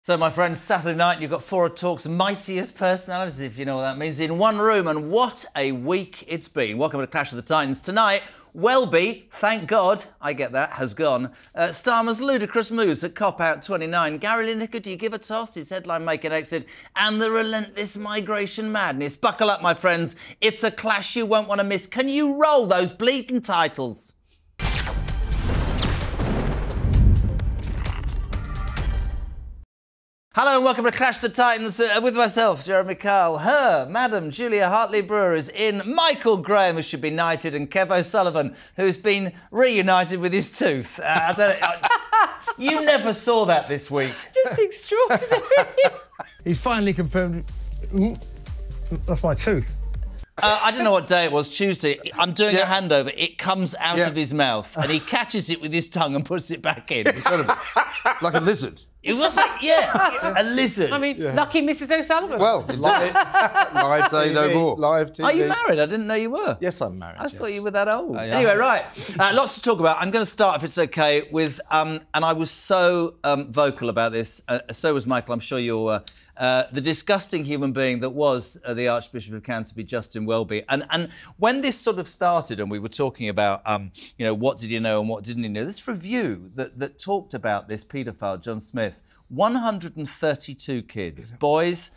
So, my friends, Saturday night, you've got four of Talk's mightiest personalities, if you know what that means, in one room, and what a week it's been. Welcome to Clash of the Titans. Tonight, Welby, thank God, I get that, has gone. Starmer's ludicrous moves at Cop Out 29. Gary Lineker, do you give a toss? His headline making exit. And the relentless migration madness. Buckle up, my friends. It's a clash you won't want to miss. Can you roll those bleeding titles? Hello and welcome to Clash of the Titans with myself, Jeremy Kyle. Her, Madam Julia Hartley-Brewer is in. Michael Graham, who should be knighted, and Kev O'Sullivan, who's been reunited with his tooth. You never saw that this week. Just extraordinary. He's finally confirmed. That's my tooth. I don't know what day it was, Tuesday. I'm doing a handover. It comes out of his mouth and he catches it with his tongue and puts it back in. Incredible. Like a lizard. It was like, a lizard. I mean, lucky Mrs O'Sullivan. Well, live TV, no more. Live TV. Are you married? I didn't know you were. Yes, I'm married. I thought you were that old. Anyway, right. Lots to talk about. I'm going to start, if it's OK, with... and I was so vocal about this. So was Michael. I'm sure you're... the disgusting human being that was the Archbishop of Canterbury, Justin Welby. And when this sort of started and we were talking about, you know, what did you know and what didn't you know, this review that talked about this paedophile, John Smith, 132 kids, boys,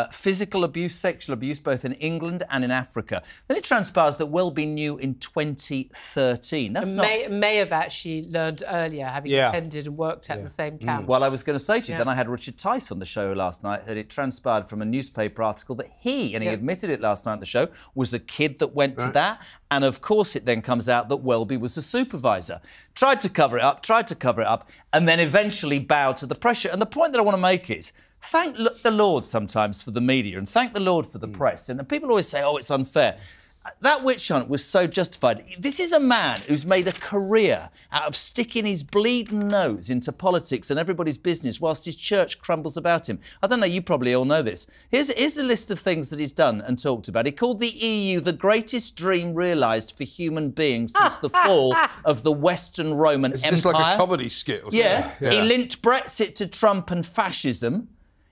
physical abuse, sexual abuse, both in England and in Africa. Then it transpires that Welby knew in 2013. That's may have actually learned earlier, having attended and worked at the same camp. Well, I was going to say to you, then I had Richard Tice on the show last night, that it transpired from a newspaper article that he, and he admitted it last night on the show, was a kid that went to that. And, of course, it then comes out that Welby was the supervisor. Tried to cover it up, and then eventually bowed to the pressure. And the point that I want to make is, thank the Lord sometimes for the media and thank the Lord for the press. And people always say, oh, it's unfair. That witch hunt was so justified. This is a man who's made a career out of sticking his bleeding nose into politics and everybody's business whilst his church crumbles about him. I don't know, you probably all know this. Here's a list of things that he's done and talked about. He called the EU the greatest dream realised for human beings since the fall of the Western Roman Empire. It's like a comedy skit or something. Yeah. He linked Brexit to Trump and fascism.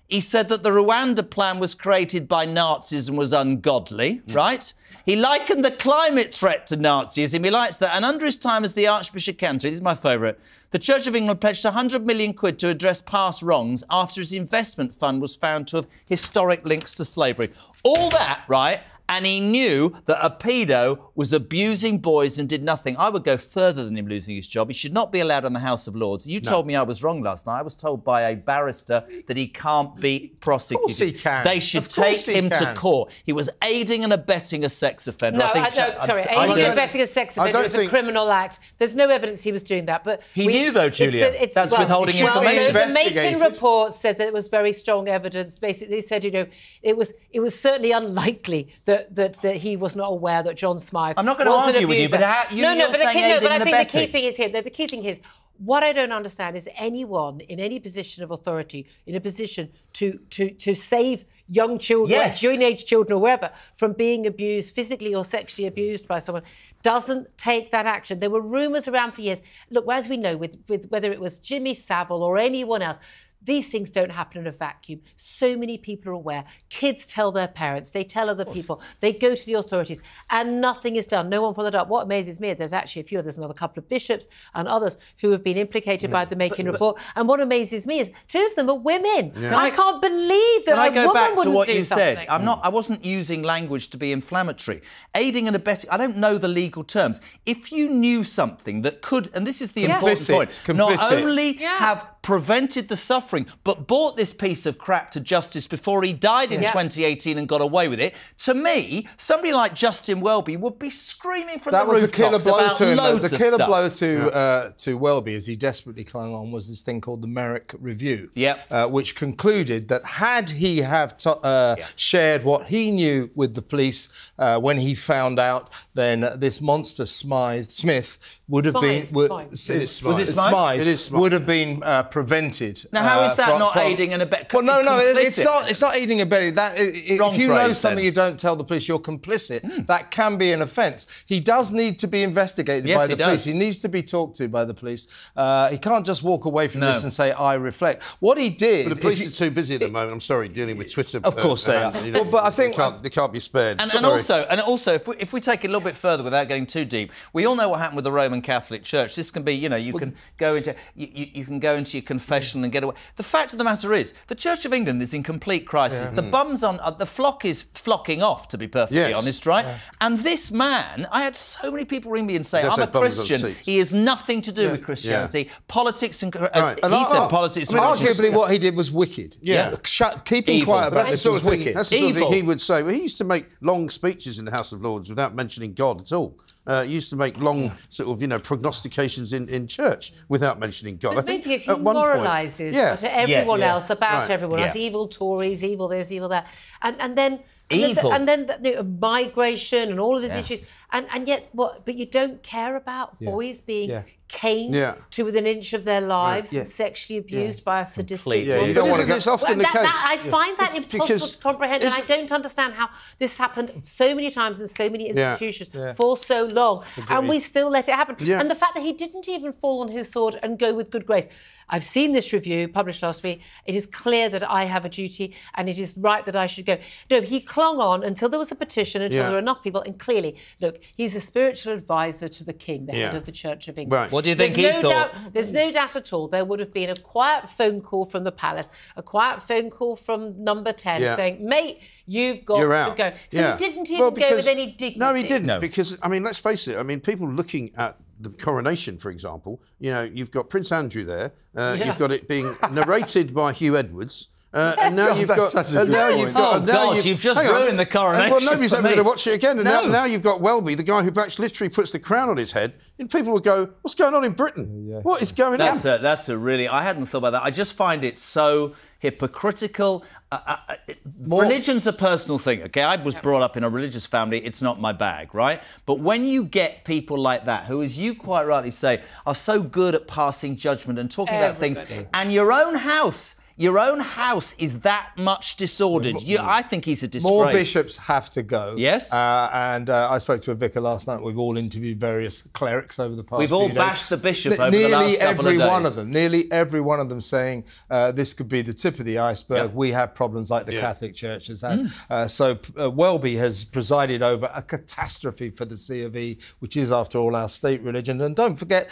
He said that the Rwanda plan was created by Nazis and was ungodly, right? He likened the climate threat to Nazism. He likes that. And under his time as the Archbishop of Canterbury, this is my favourite, the Church of England pledged 100 million quid to address past wrongs after his investment fund was found to have historic links to slavery. All that, right? And he knew that a pedo was abusing boys and did nothing. I would go further than him losing his job. He should not be allowed in the House of Lords. You told me I was wrong last night. I was told by a barrister that he can't be prosecuted. Of course he can. They should take him to court. He was aiding and abetting a sex offender. No, sorry, aiding and abetting a sex offender is a criminal act. There's no evidence he was doing that. But he knew, though, Julia. That's withholding information. The Macon report said that there was very strong evidence. Basically, they said, you know, it was certainly unlikely that he was not aware that John Smythe I'm not going to argue with you, but I think the key thing is here. The key thing is, what I don't understand is anyone in any position of authority, in a position to save young children, teenage children or wherever, from being abused, physically or sexually abused by someone, doesn't take that action. There were rumours around for years. Look, as we know, with whether it was Jimmy Savile or anyone else, these things don't happen in a vacuum. So many people are aware. Kids tell their parents, they tell other people, they go to the authorities, and nothing is done. No one followed up. What amazes me is there's actually there's another couple of bishops and others who have been implicated by the Macon report. And what amazes me is two of them are women. Yeah. I can't believe that a woman wouldn't do something. Can I go back to what you said? I wasn't using language to be inflammatory. Aiding and abetting, I don't know the legal terms. If you knew something that could, and this is the important point, not only have prevented the suffering, but brought this piece of crap to justice before he died in 2018 and got away with it. To me, somebody like Justin Welby would be screaming from the rooftops about loads of stuff. The killer blow to Welby, as he desperately clung on, was this thing called the Merrick Review, which concluded that had he shared what he knew with the police when he found out, then this monster Smith would have been prevented. Now, how is that not aiding and abetting? Well, no, it's not aiding and abetting. If you know something you don't tell the police, you're complicit. That can be an offence. He does need to be investigated by the police. He needs to be talked to by the police. He can't just walk away from this and say, I reflect. What he did... But the police are too busy at the moment, I'm sorry, dealing with Twitter. Of course they are. You know, but I think... They can't be spared. And also, if we take it a little bit further without getting too deep, we all know what happened with the Roman Catholic Church. This can be, you know, you can go into your confession and get away. The fact of the matter is, the Church of England is in complete crisis. The bums on the flock is flocking off, to be perfectly honest, right? And this man, I had so many people ring me and say, I'm a Christian. He has nothing to do with Christianity. Politics and he said politics. Arguably, what he did was wicked. Keeping quiet about this was wicked. That's the sort of thing he would say. Well, he used to make long speeches in the House of Lords without mentioning God at all. He used to make long sort of, you know, prognostications in church without mentioning God. But I think he moralises to everyone else about everyone else. Evil Tories, evil this, evil that, and then migration and all of these issues, and yet what? But you don't care about boys being caned to within an inch of their lives and sexually abused by a sadistic woman. You don't want to get often the case. I find that impossible to comprehend, and I don't understand how this happened so many times in so many institutions for so long, and we still let it happen. And the fact that he didn't even fall on his sword and go with good grace. I've seen this review published last week. It is clear that I have a duty and it is right that I should go. No, he clung on until there was a petition, until there were enough people. And clearly, look, he's a spiritual advisor to the King, the head of the Church of England. Right. What do you think he thought? There's no doubt at all there would have been a quiet phone call from the palace, a quiet phone call from number 10 saying, mate, you've got to go. So he didn't even go with any dignity. No, he didn't. Because, I mean, let's face it. I mean, people looking at the coronation, for example, you know, you've got Prince Andrew there. You've got it being narrated by Hugh Edwards. And now you've got... you've just ruined the coronation. Well, nobody's ever going to watch it again. And now you've got Welby, the guy who actually literally puts the crown on his head, and people will go, what's going on in Britain? What is going on? That's a really... I hadn't thought about that. I just find it so hypocritical. Religion's a personal thing, OK? I was brought up in a religious family. It's not my bag, right? But when you get people like that, who, as you quite rightly say, are so good at passing judgment and talking about things, and your own house is that much disordered. I think he's a disgrace. More bishops have to go. Yes. And I spoke to a vicar last night. We've all interviewed various clerics over the past We've all few bashed days. the bishop over the last couple of days. Nearly every one of them saying this could be the tip of the iceberg. We have problems like the Catholic Church has had. So Welby has presided over a catastrophe for the C of E, which is, after all, our state religion. And don't forget,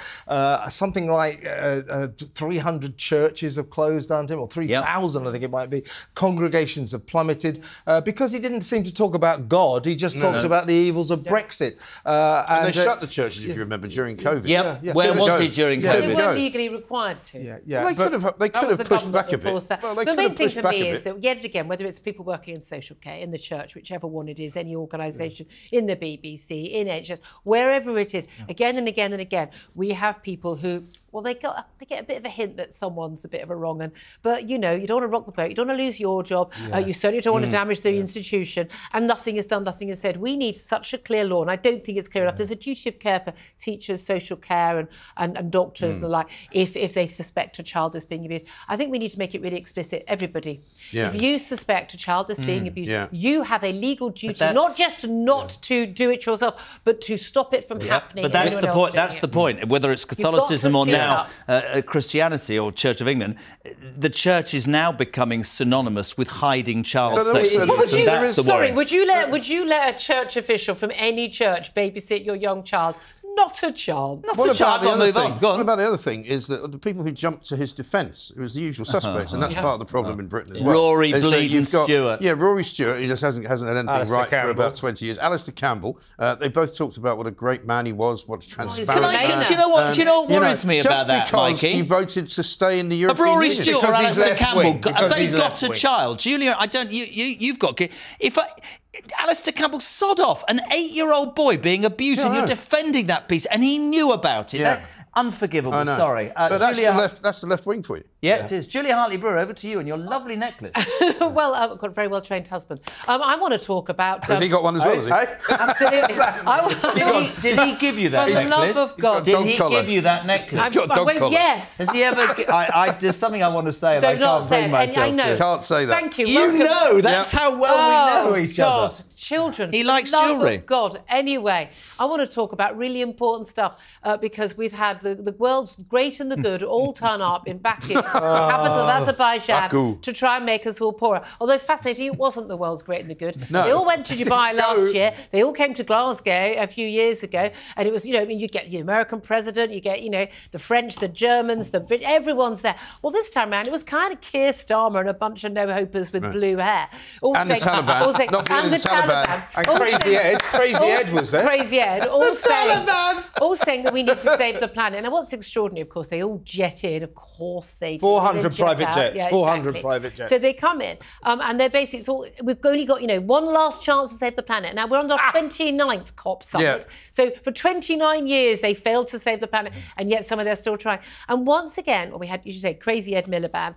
something like 300 churches have closed under him, or 3,000, I think it might be. Congregations have plummeted because he didn't seem to talk about God. He just talked about the evils of Brexit. And they shut the churches, if you remember, during COVID. Where was he during COVID? They weren't legally required to. Well, they could have pushed back a bit. The main thing for me is that, yet again, whether it's people working in social care, in the church, whichever one it is, any organisation, in the BBC, in NHS, wherever it is, again and again and again, we have people who... Well, they get a bit of a hint that someone's a bit of a wrong 'un. But, you know, you don't want to rock the boat. You don't want to lose your job. You certainly don't want to damage the institution. And nothing is done, nothing is said. We need such a clear law, and I don't think it's clear enough. There's a duty of care for teachers, social care and doctors and the like, if they suspect a child is being abused. I think we need to make it really explicit, everybody. If you suspect a child is being abused, you have a legal duty, not just not to do it yourself, but to stop it from happening. But that's the point. That's the point. Whether it's Catholicism or now Christianity or Church of England, the church is now becoming synonymous with hiding child sex abuse. Would you let a church official from any church babysit your young child? Not a chance. What about the other thing is that the people who jumped to his defence, it was the usual suspects, and that's part of the problem in Britain as well. Rory Bleeding Stewart. Yeah, Rory Stewart, he just hasn't had anything Alastair right Campbell. For about 20 years. Alastair Campbell, they both talked about what a great man he was, what a transparent man. Do you know what worries me about that, Mikey? Just because he voted to stay in the European Union. Rory Stewart or Alastair Campbell, have they got a child? Julia, you've got kids. Alastair Campbell, sod off, an 8-year-old boy being abused and you're defending that piece, and he knew about it. Unforgivable, sorry. But that's the left wing for you. Yeah, it is. Julia Hartley-Brewer, over to you and your lovely necklace. Well, I've got a very well-trained husband. I want to talk about... Has he got one as well, has he? Absolutely. Did he give you that necklace? For the love of God. Did he give you that necklace? He's got a dog collar. Yes. Has he ever... There's something I want to say and I can't bring myself to. You can't say that. Thank you. You know, that's how well we know each other. Children. He likes love jewellery. Of God. Anyway, I want to talk about really important stuff because we've had the world's great and the good all turn up in Baku, the capital of Azerbaijan, to try and make us all poorer. Although fascinating, it wasn't the world's great and the good. No. They all went to Dubai last year. They all came to Glasgow a few years ago, and it was, you know, I mean, you get the American president, you get, you know, the French, the Germans, the Brit, everyone's there. Well, this time around, it was kind of Keir Starmer and a bunch of no-hopers with blue hair. And the Taliban. Not forgetting the Taliban. And Crazy Ed was there. Crazy Ed. All saying that we need to save the planet. Now, what's extraordinary, of course, they all jet in. Of course they do. 400 private jets. Yeah, 400 exactly. private jets. So they come in, and they're basically, it's all, we've only got, you know, one last chance to save the planet. Now, we're on the 29th COP summit. Yeah. So for 29 years, they failed to save the planet, and yet some of them are still trying. And once again, well, we had, you should say, Crazy Ed Miliband,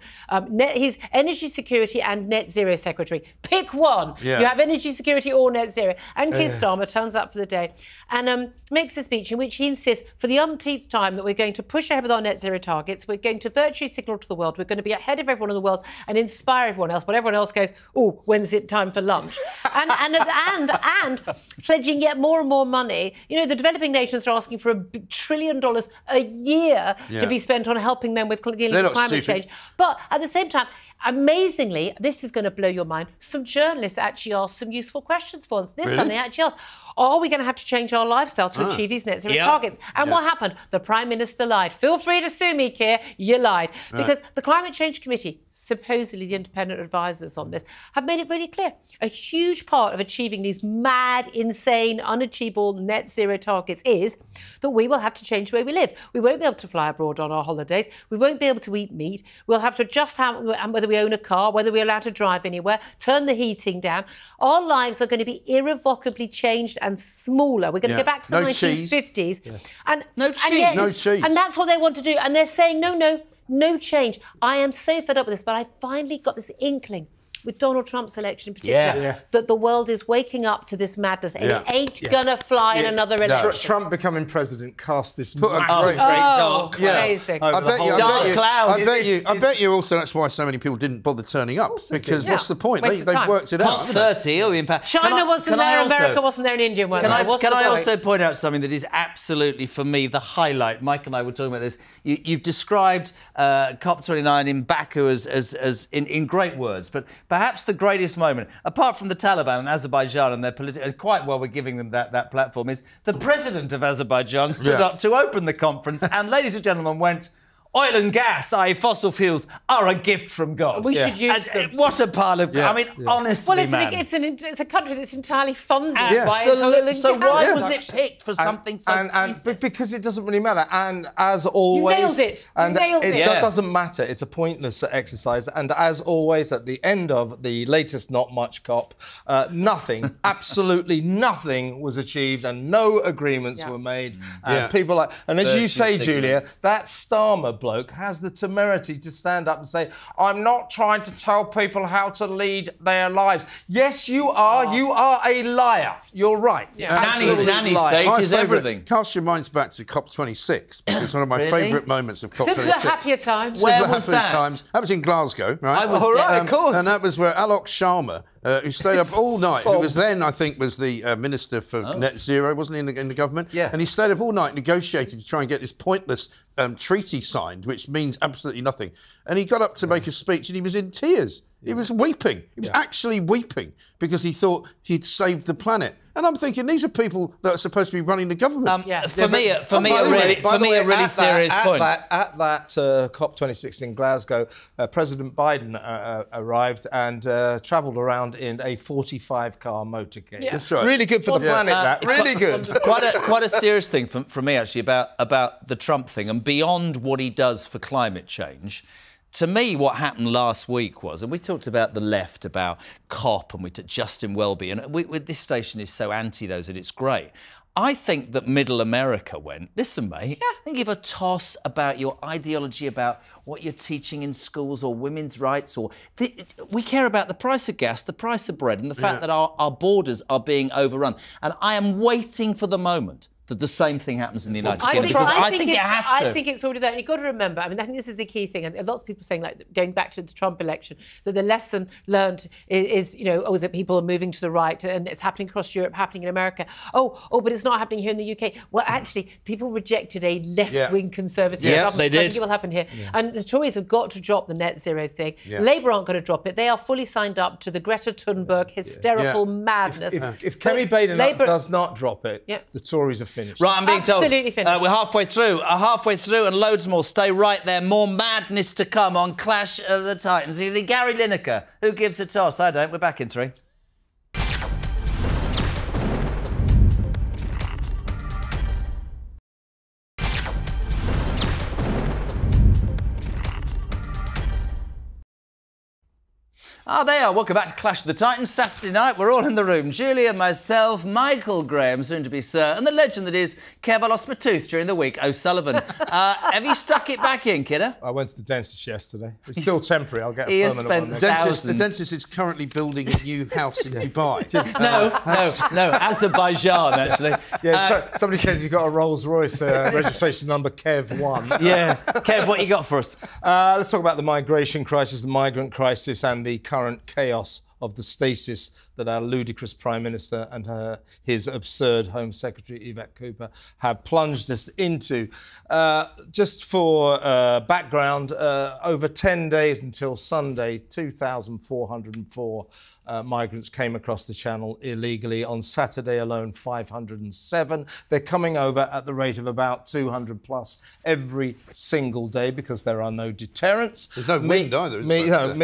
his energy security and net zero secretary. Pick one. Yeah. You have energy security or net zero. And Keir Starmer turns up for the day and makes a speech in which he insists for the umpteenth time that we're going to push ahead with our net zero targets. We're going to virtually signal to the world. We're going to be ahead of everyone in the world and inspire everyone else. But everyone else goes, oh, when's it time for lunch? and pledging yet more and more money. You know, the developing nations are asking for $1 trillion a year to be spent on helping them with dealing with climate change. But at the same time, amazingly, this is going to blow your mind, some journalists actually asked some useful questions for us. This time they actually asked, are we going to have to change our lifestyle to achieve these net zero targets? And what happened? The Prime Minister lied. Feel free to sue me, Keir, you lied. Because the Climate Change Committee, supposedly the independent advisors on this, have made it really clear. A huge part of achieving these mad, insane, unachievable net zero targets is that we will have to change the way we live. We won't be able to fly abroad on our holidays. We won't be able to eat meat. We'll have to adjust whether we own a car, whether we're allowed to drive anywhere, turn the heating down. Our lives are going to be irrevocably changed and smaller. We're going to go back to the 1950s. And no cheese. And that's what they want to do. And they're saying, no change. I am so fed up with this, but I finally got this inkling with Donald Trump's election in particular, that the world is waking up to this madness and it ain't gonna fly in another election. Trump becoming president cast this great dark cloud. I bet you also that's why so many people didn't bother turning up, because what's the point? They've worked it out. 30 China wasn't there, America wasn't there, and India weren't there. Can I also point out something that is absolutely, for me, the highlight? Mike and I were talking about this. You've described COP29 in Baku as in great words, but perhaps the greatest moment, apart from the Taliban and Azerbaijan and their political, quite well we're giving them that platform, is the president of Azerbaijan stood up to open the conference and, ladies and gentlemen, went, oil and gas, i.e. fossil fuels, are a gift from God. We should use them. What a pile of... I mean, honestly, it's a country that's entirely funded by oil and gas. So why was it picked for something so... Because it doesn't really matter. And as always... You nailed it. That doesn't matter. It's a pointless exercise. And as always, at the end of the latest Not Much COP, nothing, absolutely nothing was achieved and no agreements were made. And people like... And as you say, Julia, that Starmer bloke has the temerity to stand up and say, I'm not trying to tell people how to lead their lives. Yes, you are. You are a liar. You're right. Nanny state is everything. Cast your minds back to COP26, because it's one of my favourite moments of COP26. Simpler, happier times. Where was that? That was in Glasgow, right? Of course. And that was where Alastair Campbell, who stayed up all night, who was then, I think, was the Minister for Net Zero, wasn't he, in the government? Yeah. And he stayed up all night, negotiated to try and get this pointless treaty signed, which means absolutely nothing. And he got up to make a speech and he was in tears. He was weeping. He was actually weeping because he thought he'd saved the planet. And I'm thinking, these are people that are supposed to be running the government. For me, a really serious point. At that COP26 in Glasgow, President Biden arrived and travelled around in a 45-car motorcade. Yeah. That's right. Really good for the planet, that. Really good. Quite a serious thing for me, actually, about the Trump thing and beyond what he does for climate change. To me, what happened last week was, and we talked about the left, about COP, and we took Justin Welby, and this station is so anti those that it's great. I think that Middle America went, listen, mate, don't give a toss about your ideology about what you're teaching in schools or women's rights. We care about the price of gas, the price of bread, and the fact that our borders are being overrun. And I am waiting for the moment that the same thing happens in the United Kingdom, because I think it has to. I think it's already there. And you've got to remember, I mean, I think this is the key thing, and lots of people saying, like, going back to the Trump election, that the lesson learned is you know, that people are moving to the right, and it's happening across Europe, happening in America. But it's not happening here in the UK. Well, actually, people rejected a left-wing conservative government. They did. I think it will happen here. And the Tories have got to drop the net zero thing. Labour aren't going to drop it. They are fully signed up to the Greta Thunberg hysterical madness. If Kemi Badenoch does not drop it, the Tories are finished. Right, I'm being told. Absolutely finished. We're halfway through, and loads more. Stay right there. More madness to come on Clash of the Titans. Gary Lineker, who gives a toss? I don't. We're back in 3. They are. Welcome back to Clash of the Titans. Saturday night, we're all in the room. Julia, myself, Michael Graham, soon to be Sir, and the legend that is Kev. I lost my tooth during the week, O'Sullivan. Have you stuck it back in, kiddo? I went to the dentist yesterday. It's still temporary. I'll get a permanent one. The dentist is currently building a new house in Dubai. No, Azerbaijan, actually. Somebody says you've got a Rolls-Royce registration number Kev1. Yeah. Kev, what you got for us? Let's talk about the migration crisis, the migrant crisis, and the current chaos of the stasis that our ludicrous Prime Minister and his absurd Home Secretary, Yvette Cooper, have plunged us into. Just for background, over 10 days until Sunday, 2,404 migrants came across the Channel illegally. On Saturday alone, 507. They're coming over at the rate of about 200 plus every single day because there are no deterrents. There's no wind either, is there?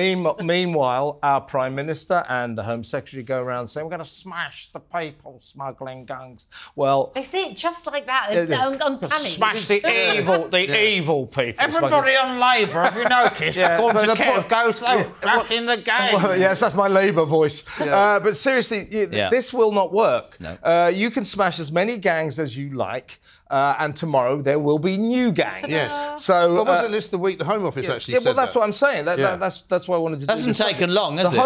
Meanwhile, our Prime Minister and the Home Secretary go around saying, we're going to smash the people smuggling gangs. Well... They say it just like that. It's uncanny. Smash the evil people. Everybody on Labour, have you noticed? According to Kev, goes back in the game. Well, yes, that's my Labour voice. But seriously, this will not work. No. You can smash as many gangs as you like, and tomorrow there will be new gangs. Yes. So, well, wasn't this the week the Home Office actually said that's what I'm saying. That's why I wanted to do this. Hasn't taken long, has it?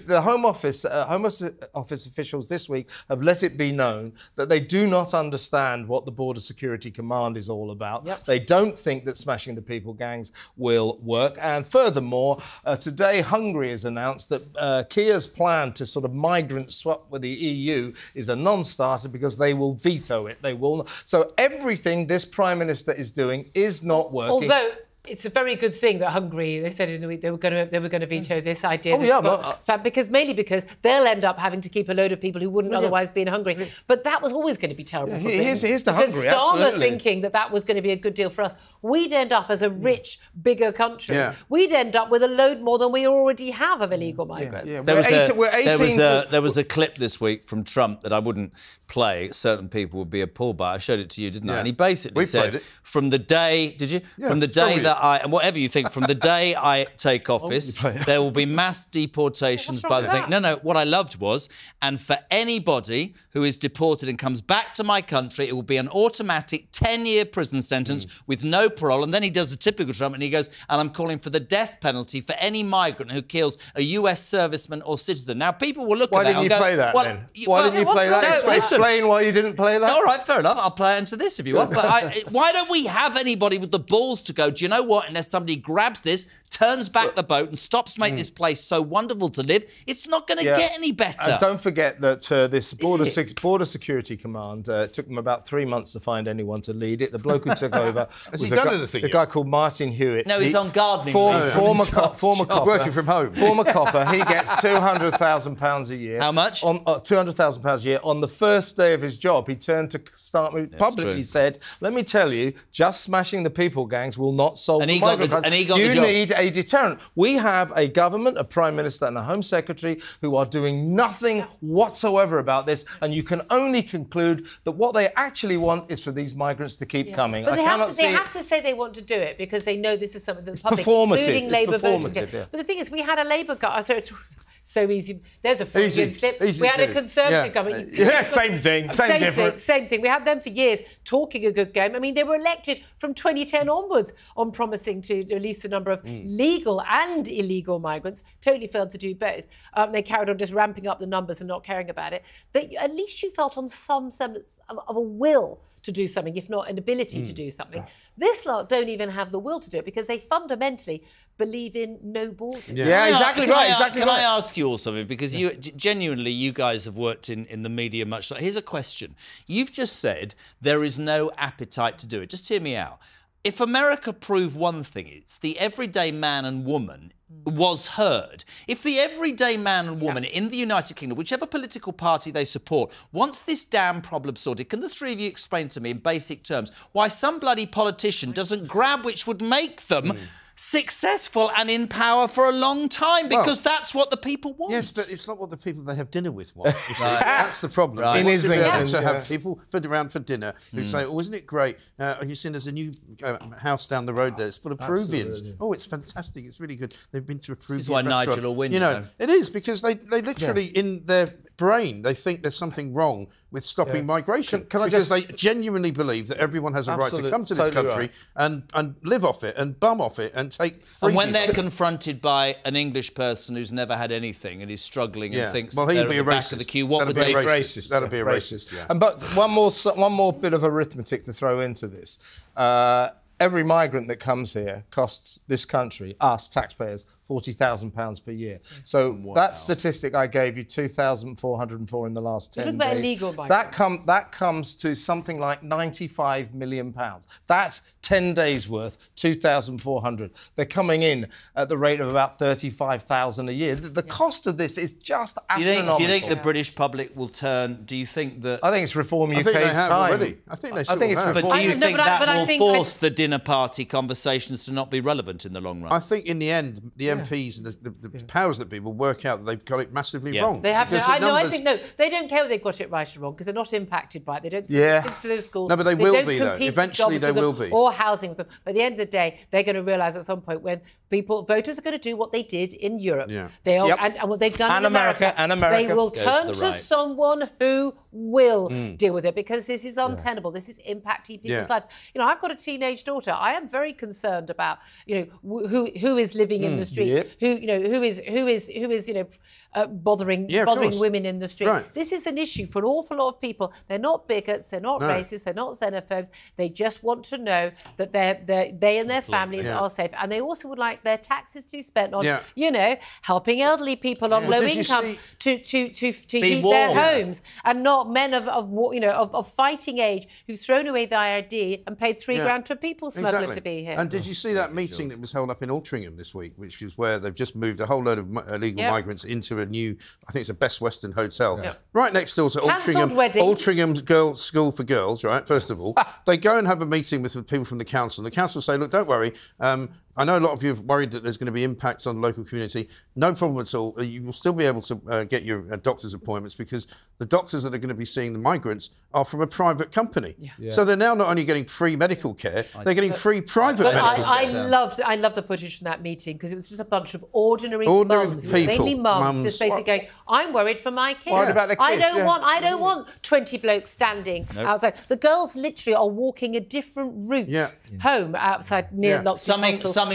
The Home Office officials this week have let it be known that they do not understand what the Border Security Command is all about. They don't think that smashing the people gangs will work. And furthermore, today Hungary has announced that Keir's plan to sort of migrant swap with the EU is a non-starter because they will veto it. They will not. So everything this Prime Minister is doing is not working. Although it's a very good thing that Hungary, they said in the week they were going to veto this idea. Mainly because they'll end up having to keep a load of people who wouldn't otherwise be in Hungary. But that was always going to be terrible. Here's to Hungary. Because Starmer thinking that was going to be a good deal for us, we'd end up as a rich, bigger country. We'd end up with a load more than we already have of illegal migrants. There was a clip this week from Trump that I wouldn't play. Certain people would be appalled by. I showed it to you, didn't I? And he basically said, from the day, did you? From the day that and whatever you think, from the day I take office, there will be mass deportations by the thing. No, what I loved was, and for anybody who is deported and comes back to my country, it will be an automatic 10-year prison sentence with no parole. And then he does the typical Trump and he goes, and I'm calling for the death penalty for any migrant who kills a US serviceman or citizen. Now, people will look at that. Why didn't you play that then? Why didn't you play that? Explain why you didn't play that. All right, fair enough. I'll play into this if you want. But why don't we have anybody with the balls to go, do you know what, unless somebody grabs this, turns back the boat and stops making this place so wonderful to live, it's not going to get any better. And don't forget that this Border Security Command, it took them about 3 months to find anyone to lead it. The bloke who took over was a guy called Martin Hewitt. No, he's on gardening. Former copper. Working from home. Former copper. He gets £200,000 a year. How much? £200,000 a year. On the first day of his job, he turned to Starmer, publicly said, let me tell you, just smashing the people gangs will not solve the migrant crisis. You need a deterrent. We have a government, a Prime Minister and a Home Secretary who are doing nothing whatsoever about this, and you can only conclude that what they actually want is for these migrants to keep coming. But they have to say they want to do it because they know this is something that the public, including Labour voters, get. But the thing is, we had a Labour so easy. There's a Freudian slip. We had a Conservative government. Yeah, same thing. Same difference. Same thing. We had them for years talking a good game. I mean, they were elected from 2010 onwards on promising to release a number of legal and illegal migrants. Totally failed to do both. They carried on just ramping up the numbers and not caring about it. But at least you felt on some semblance of a will to do something, if not an ability to do something. This lot don't even have the will to do it because they fundamentally believe in no borders. Yeah, exactly right. Can I ask you all something? Because you genuinely, you guys have worked in the media much. Here's a question. You've just said there is no appetite to do it. Just hear me out. If America proved one thing, it's the everyday man and woman was heard. If the everyday man and woman in the United Kingdom, whichever political party they support, wants this damn problem sorted, can the three of you explain to me in basic terms why some bloody politician doesn't grab which would make them successful and in power for a long time? Because that's what the people want. Yes, but it's not what the people they have dinner with want. That's the problem. Right. In Islington, to have people around for dinner who say, "Oh, isn't it great? Have you seen there's a new house down the road there? It's full of Peruvians. Oh, it's fantastic. It's really good. They've been to a Peruvian restaurant." This is why Nigel will win. You know, it is because they literally in their brain they think there's something wrong with stopping migration because they genuinely believe that everyone has a right to come to this country and live off it and bum off it and take freebies. And when they're confronted by an English person who's never had anything and is struggling and thinks they're at the back of the queue, what would they say? That'd be a racist. Yeah. And but one more bit of arithmetic to throw into this. Every migrant that comes here costs this country, us taxpayers, £40,000 per year. So that statistic I gave you, 2,404 in the last 10 days. Illegal migrants. That comes to something like £95 million. That's 10 days worth, 2,400. They're coming in at the rate of about 35,000 a year. The cost of this is just astronomical. Do you think the British public will turn? Do you think that? I think it's Reform UK's time. Already. I think they sort of have. But do you think that will force the dinner party conversations to not be relevant in the long run? I think in the end, the MPs and the powers that be will work out that they've got it massively wrong. They have. I think they don't care whether they've got it right or wrong because they're not impacted by it. They don't send kids to those schools. No, but they will be though. Eventually, they will be. Or housing with them. But at the end of the day, they're going to realise at some point when voters are going to do what they did in Europe. Yeah. They are, and what they've done in America. They will turn to someone who will deal with it because this is untenable. This is impacting people's lives. You know, I've got a teenage daughter. I am very concerned about who is living in the street, who is bothering women in the street. Right. This is an issue for an awful lot of people. They're not bigots. They're not racists. They're not xenophobes. They just want to know that they and their families are safe, and they also would like their taxes to be spent on, helping elderly people on low income to heat their homes, and not men of fighting age who've thrown away the ID and paid £3,000 to a people smuggler to be here. And did you see that meeting that was held up in Altrincham this week, which is where they've just moved a whole load of illegal migrants into a new, I think it's a Best Western hotel, right next door to Altringham's Girls' School for Girls, right? First of all, they go and have a meeting with the people from the council. And the council say, look, don't worry. I know a lot of you have worried that there's going to be impacts on the local community. No problem at all. You will still be able to get your doctor's appointments because the doctors that are going to be seeing the migrants are from a private company. So they're now not only getting free medical care, they're getting free private medical care. I loved the footage from that meeting because it was just a bunch of ordinary mums, mainly mums, just basically going, I'm worried for my kids. What about the kids? I don't want 20 blokes standing outside. The girls literally are walking a different route home outside near lots of hostels. The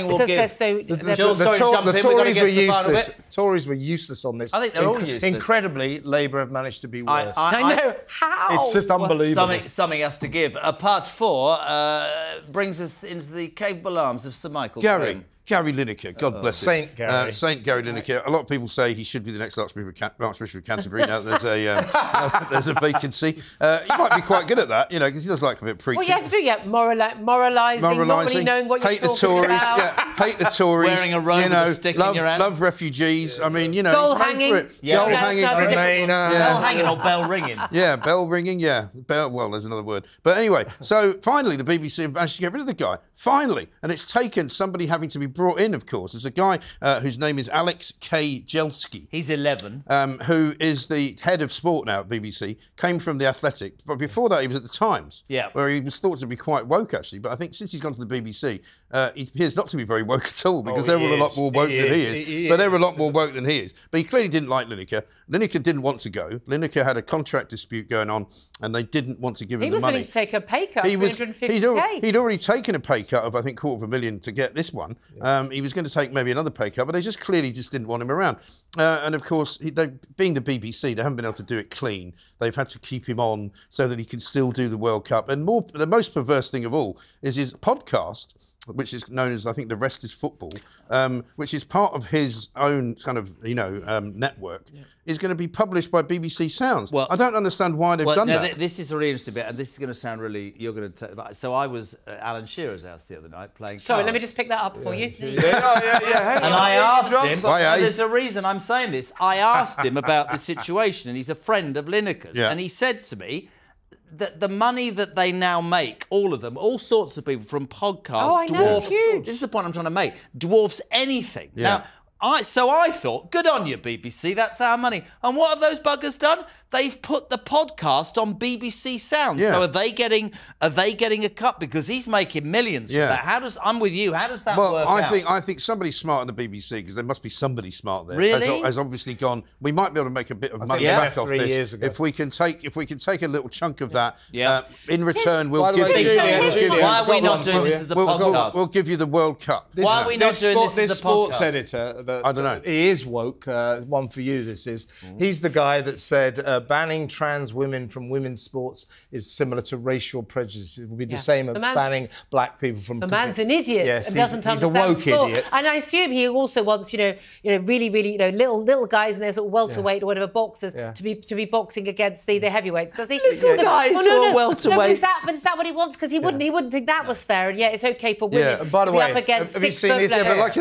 Tories were useless. Tories were useless on this. I think they're all useless. Incredibly, Labour have managed to be worse. I know. How? It's just unbelievable. Something else to give. Part 4 brings us into the capable arms of Sir Michael Spring. Gary Lineker, God bless him. Saint Gary. Saint Gary Lineker. A lot of people say he should be the next Archbishop of Canterbury. Now there's a vacancy. He might be quite good at that, because he does like a bit of preaching. What you have to do, moralising, not really knowing what you're talking about. Hate the Tories. Wearing a robe with a stick in your hand. Love refugees. I mean, Goal he's hanging. made for it. Goal hanging. Bell hanging or bell ringing? Yeah, bell ringing, well, there's another word. But anyway, so finally the BBC have managed to get rid of the guy. Finally. And it's taken somebody having to be brought in, of course, is a guy whose name is Alex K. Jelski. He's 11. Who is the head of sport now at BBC, came from The Athletic. But before that, he was at The Times, where he was thought to be quite woke, actually. But I think since he's gone to the BBC, he appears not to be very woke at all, because they're all a lot more woke than he is. But they're a lot more woke than he is. But he clearly didn't like Lineker. Lineker didn't want to go. Lineker had a contract dispute going on, and they didn't want to give him the money. He was willing to take a pay cut of 350k. He'd already taken a pay cut of, I think, $250,000 to get this one. He was going to take maybe another pay cut, but they just clearly just didn't want him around. And of course, being the BBC, they haven't been able to do it clean. They've had to keep him on so that he can still do the World Cup. And the most perverse thing of all is his podcast, which is known as, I think, The Rest is Football, which is part of his own kind of, network, is going to be published by BBC Sounds. Well, I don't understand why they've done that. This is a really interesting bit, and this is going to sound really... So I was at Alan Shearer's house the other night playing cards. Sorry, let me just pick that up for you. And I asked him... There's a reason I'm saying this. I asked him about the situation, and he's a friend of Lineker's, and he said to me that the money that they now make, all of them, all sorts of people from podcasts, dwarfs... This is the point I'm trying to make. Dwarfs anything. Now, so I thought, good on you, BBC, that's our money. And what have those buggers done? They've put the podcast on BBC Sounds. So are they getting a cut? Because he's making millions from that. I'm with you. How does that work out? I think somebody smart in the BBC, because there must be somebody smart there. Really? Has obviously gone, we might be able to make a bit of money back off this. If we can take a little chunk of that, in return we'll give you... Why are we not doing this as a podcast? We'll give you the World Cup. Why are we not doing this as a podcast? This sports editor, I don't know. He is woke. One for you, this is. He's the guy that said banning trans women from women's sports is similar to racial prejudice. It would be the same as banning black people from... The man's an idiot and doesn't understand he's a woke sport. idiot. And I assume he also wants, really, little guys and their sort of welterweight or whatever boxers to be boxing against the heavyweights. Does he? Guys who are welterweight. But is that what he wants? Because he wouldn't think that was fair. And yet it's okay for women By the to be way, up against have you seen this? But like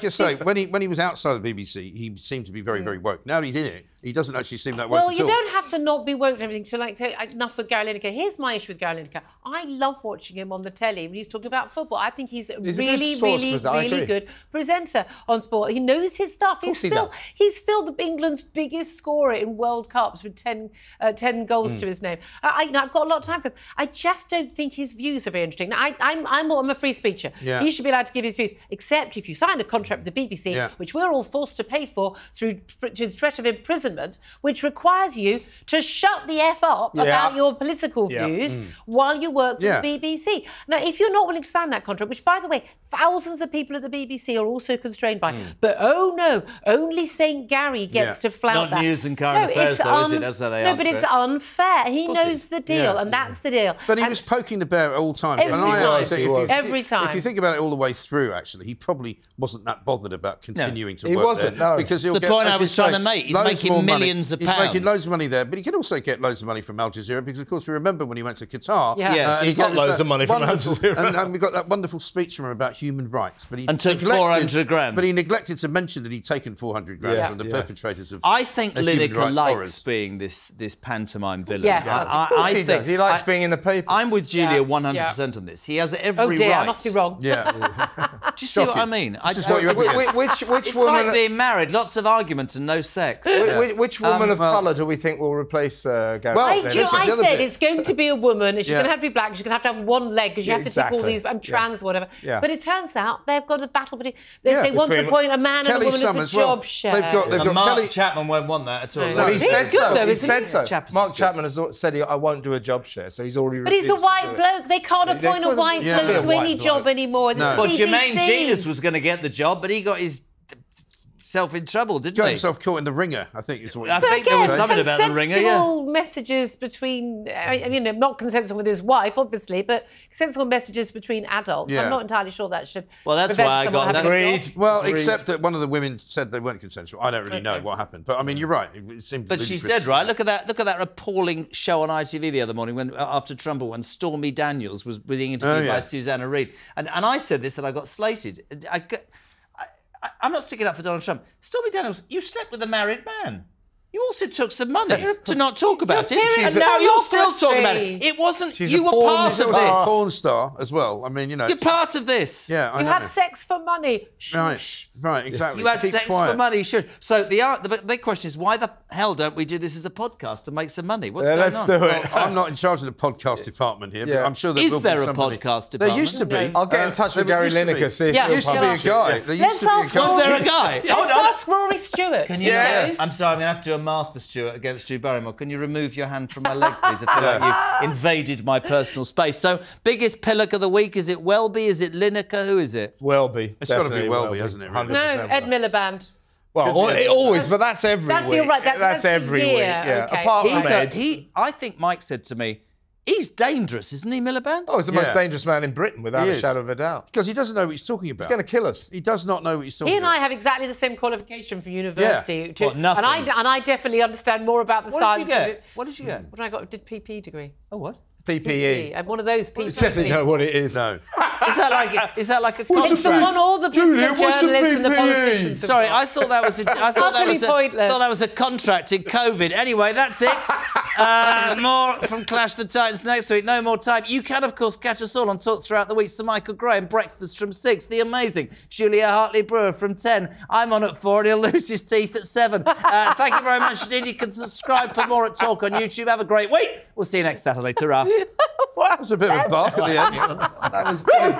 I say, when he was outside the BBC, he seemed to be very, very woke. Now he's in it, he doesn't actually seem that woke at all. Well, you don't have to not be woke and everything. So, enough with Gary Lineker. Here's my issue with Gary Lineker. I love watching him on the telly when he's talking about football. I think he's a really good presenter on sport. He knows his stuff. He's still England's biggest scorer in World Cups with 10 goals to his name. I've got a lot of time for him. I just don't think his views are very interesting. Now, I'm a free speecher. He should be allowed to give his views, except if you sign a contract with the BBC, which we're all forced to pay for through the threat of imprisonment, which requires you to shut the F up about your political views while you work for the BBC. Now, if you're not willing to sign that contract, which, by the way, thousands of people at the BBC are also constrained by, but oh no, only St Gary gets to flout that. Not news and current affairs, though, is it? That's how they answer but it's unfair. He knows the deal, and that's the deal. But he was poking the bear at all times. Every time. If you think about it all the way through, actually, he probably wasn't that bothered about continuing to work there. Because the point I was trying to make. He's making millions of pounds. He's making loads of money there, but he can also get loads of money from Al Jazeera, because, of course, we remember when he went to Qatar. He got loads of money from Al Jazeera. And we got that wonderful speech from him about human rights. But he took 400 grand. But he neglected to mention that he'd taken 400 grand from the perpetrators of I think Lineker likes being this pantomime villain. Yes, of course he does. He likes being in the papers. I'm with Julia 100% on this. He has every right. Oh dear, I must be wrong. Do you see what I mean? Which woman... It's like being married, lots of arguments and no sex. Which woman of colour do we think will replace Gary? I said it's going to be a woman. She's going to have to be black. She's going to have one leg, because you have to tick all these. I'm trans, or whatever. But it turns out they've got a battle between. They want to appoint a man and a woman as a job share. They've got Mark Chapman won't want that at all. No, he said so. He said so. Mark Chapman has said I won't do a job share, so he's already. But he's a white bloke. They can't appoint a white bloke to any job anymore. Well, Jermaine Genius was going to get the job, but he got himself in trouble, didn't he? Got himself caught in the ringer, I think is what I think there was something about the ringer, consensual messages between, not consensual with his wife, obviously, but consensual messages between adults. I'm not entirely sure that should. Well, that's why I got that. Agreed. Well, except that one of the women said they weren't consensual. I don't really know what happened, but I mean, you're right. It seemed. But she's dead, right? Look at that appalling show on ITV the other morning when after Trump, when Stormy Daniels was being interviewed by Susanna Reid, and I said this and I got slated. I'm not sticking up for Donald Trump. Stormy Daniels, you slept with a married man. You also took some money to not talk about it, and a now you're still talking about pornography. it. It wasn't. She's You a were porn part of star. this. Porn star as well. I mean, you know. You're part of this. Yeah, I You know. have sex for money. Right, exactly. You had Keep sex quiet. for money, you should. So the big question is, why the hell don't we do this as a podcast to make some money? What's going let's on? do it. Well, I'm not in charge of the podcast department here, but I'm sure there will be Is there a somebody. podcast There department? used to be. I'll get in touch with Gary Lineker, see if Yeah, he'll There used to be a publish it. guy. There used to be a ask guy. Was there a guy? Let's ask Rory Stewart. Can you? Yeah. I'm sorry, I'm going to have to do a Martha Stewart against Drew Barrymore. Can you remove your hand from my leg, please? I feel like you invaded my personal space. So, biggest pillock of the week, is it Welby? Is it Lineker? Who is it? Welby. It's got to be definitely Welby, hasn't it? Really? No, Ed Miliband. Well, it always, but that's every That's week. you're right. That's every the week. year. Yeah. Okay. Apart from Ed. I think Mike said to me, he's dangerous, isn't he, Miliband? Oh, he's the most dangerous man in Britain, without He a is. shadow of a doubt. Because he doesn't know what he's talking about. He's going to kill us. He does not know what he's talking He and about. I have exactly the same qualification from university. What, nothing? And I definitely understand more about the What science. did you of get? it. What did you get? What did I got? Did PP degree? Oh, what? PPE. I'm one of those people. He doesn't know what it is. No. Is that like a It's the contract? one all the Julia, what's a journalists and the PPE? politicians. have Sorry, got. I thought that was Pointless. thought that was a contract in COVID. Anyway, that's it. More from Clash the Titans next week. No more time. You can, of course, catch us all on Talk throughout the week. Sir Michael Graham, breakfast from 6. The amazing Julia Hartley-Brewer from 10. I'm on at 4 and he'll lose his teeth at 7. Thank you very much indeed. You can subscribe for more at Talk on YouTube. Have a great week. We'll see you next Saturday. Ta-ra. That was a bit of a bark at the end. That was good.